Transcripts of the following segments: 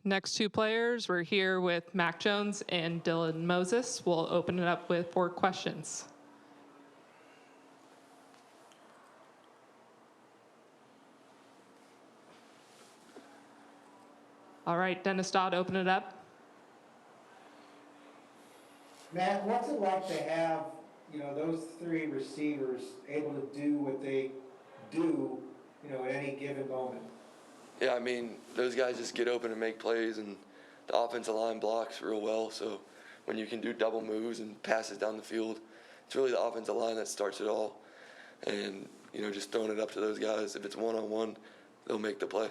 Next two players, we're here with Mac Jones and Dylan Moses. We'll open it up with 4 questions. All right, Dennis Dodd, open it up. Matt, what's it like to have, those 3 receivers able to do what they do, at any given moment? Yeah, I mean, those guys just get open and make plays, and the offensive line blocks real well. So when you can do double moves and passes down the field, it's really the offensive line that starts it all. And, just throwing it up to those guys, if it's one-on-one, they'll make the play.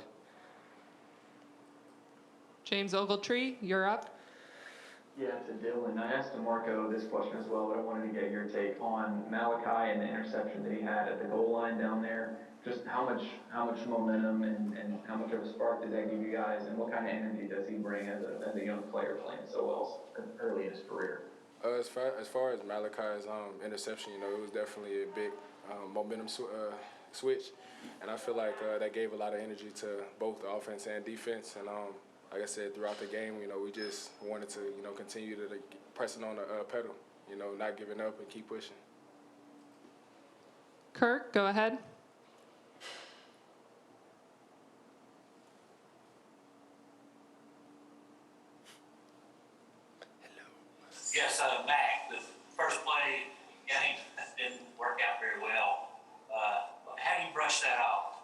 James Ogletree, you're up. Yeah, to Dylan. I asked DeMarco this question as well, but I wanted to get your take on Malachi and the interception that he had at the goal line down there. Just how much momentum and how much of a spark does that give you guys, and what kind of energy does he bring as a young player playing so well early in his career? As far as Malachi's interception, it was definitely a big momentum switch, and I feel like that gave a lot of energy to both the offense and defense. And like I said, throughout the game, we just wanted to, continue to press it on the pedal, not giving up and keep pushing. Kirk, go ahead. Yes, Mac, the first play game didn't work out very well. How do you brush that off?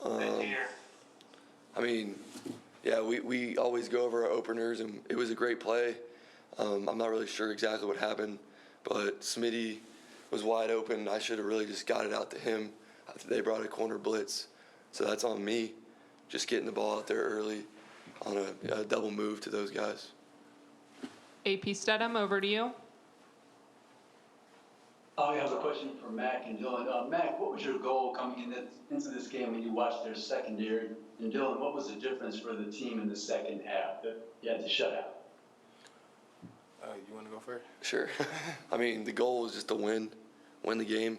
Good to hear. I mean, yeah, we always go over our openers, and it was a great play. I'm not really sure exactly what happened, but Smitty was wide open. I should have really just got it out to him after they brought a corner blitz. So that's on me, just getting the ball out there early on a double move to those guys. AP Stedham, over to you. I have a question for Mac and Dylan. Mac, what was your goal coming into this game when you watched their secondary? And Dylan, what was the difference for the team in the second half that you had to shut out? You want to go first? Sure. I mean, the goal was just to win the game.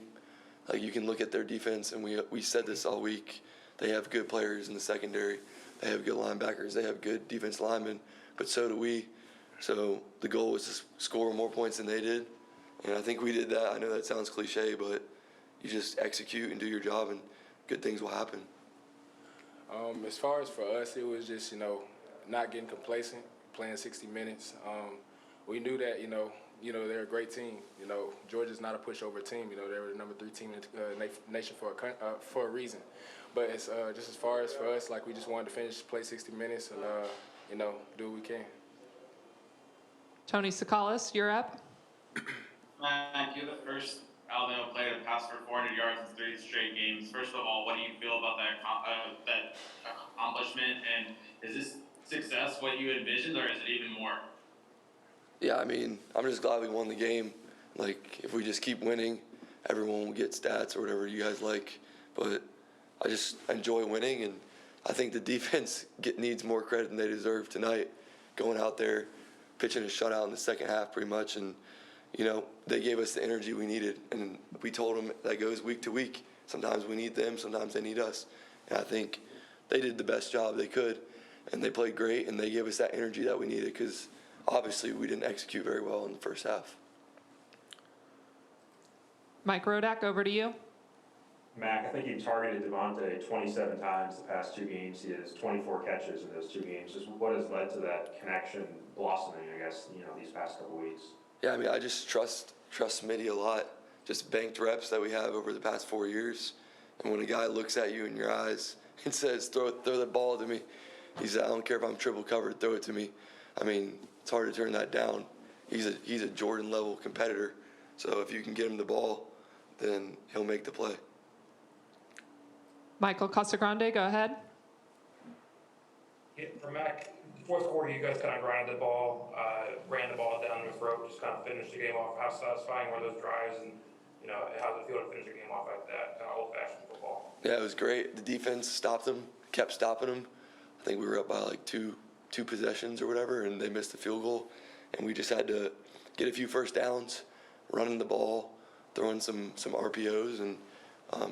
Like, you can look at their defense, and we said this all week. They have good players in the secondary. They have good linebackers. They have good defense linemen, but so do we. So the goal was to score more points than they did, and I think we did that. I know that sounds cliche, but you just execute and do your job, and good things will happen. As far as for us, it was just, not getting complacent, playing 60 minutes. We knew that, they're a great team. Georgia's not a pushover team. They were the number 3 team in the nation for a reason. But it's just as far as for us, like, we just wanted to play 60 minutes and, do what we can. Tony Sakalas, you're up. Matt, you're the first Alabama player to pass for 400 yards in 3 straight games. First of all, what do you feel about that accomplishment? And is this success what you envisioned, or is it even more? Yeah, I mean, I'm just glad we won the game. Like, if we just keep winning, everyone will get stats or whatever you guys like. But I just enjoy winning, and I think the defense needs more credit than they deserve tonight, going out there, pitching a shutout in the second half pretty much, and they gave us the energy we needed, and we told them that goes week to week. Sometimes we need them, sometimes they need us, and I think they did the best job they could, and they played great, and they gave us that energy that we needed, because obviously we didn't execute very well in the first half. Mike Rodak, over to you. Mac, I think you targeted Devontae 27 times the past 2 games. He has 24 catches in those 2 games. Just what has led to that connection blossoming, I guess, these past couple weeks? Yeah, I mean, I just trust Smitty a lot. Just banked reps that we have over the past 4 years. And when a guy looks at you in your eyes and says, throw the ball to me, he said, I don't care if I'm triple covered, throw it to me. I mean, it's hard to turn that down. He's a Jordan-level competitor. So if you can get him the ball, then he'll make the play. Michael Casagrande, go ahead. Yeah, for Mac, fourth quarter, you guys kind of grinded the ball, ran the ball down the throat, just kind of finished the game off. How satisfying were those drives, and how does it feel to finish the game off like that, kind of old-fashioned football? Yeah, it was great. The defense stopped them, kept stopping them. I think we were up by like two possessions or whatever, and they missed the field goal, and we just had to get a few first downs, running the ball, throwing some RPOs, and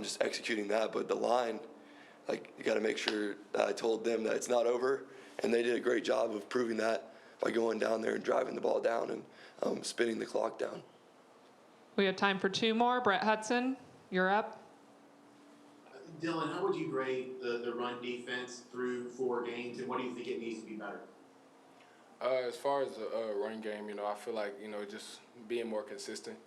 just executing that. But the line like, you got to make sure that I told them that it's not over, and they did a great job of proving that by going down there and driving the ball down and spinning the clock down. We have time for two more. Brett Hudson, you're up. Dylan, how would you grade the run defense through 4 games, and what do you think it needs to be better? As far as the run game, I feel like, just being more consistent,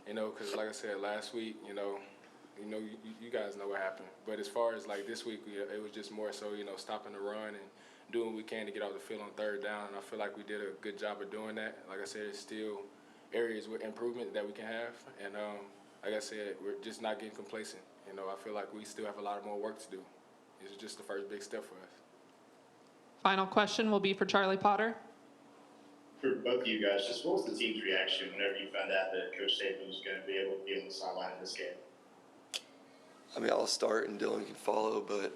because like I said last week, you guys know what happened. But as far as like this week, it was just more so, stopping the run and doing what we can to get off the field on third down. And I feel like we did a good job of doing that. Like I said, there's still areas with improvement that we can have. And like I said, we're just not getting complacent. I feel like we still have a lot more work to do. This is just the first big step for us. Final question will be for Charlie Potter. For both of you guys, just what was the team's reaction whenever you found out that Coach Saban was going to be able to be on the sideline in this game? I mean, I'll start and Dylan can follow, but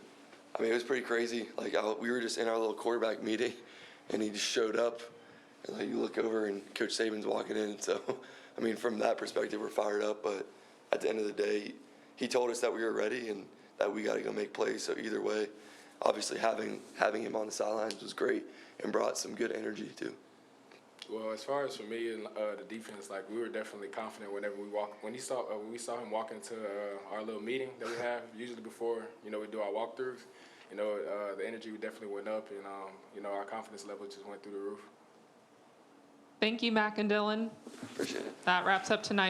I mean, it was pretty crazy. Like, we were just in our little quarterback meeting, and he just showed up, and like, you look over and Coach Saban's walking in. So, I mean, from that perspective, we're fired up. But at the end of the day, he told us that we were ready and that we got to go make plays. So either way, obviously having him on the sidelines was great and brought some good energy too. Well, as far as for me and the defense, like, we were definitely confident whenever we walked. When we saw him walk into our little meeting that we have usually before we do our walkthroughs, the energy definitely went up, and our confidence level just went through the roof. Thank you, Mac and Dylan. Appreciate it. That wraps up tonight's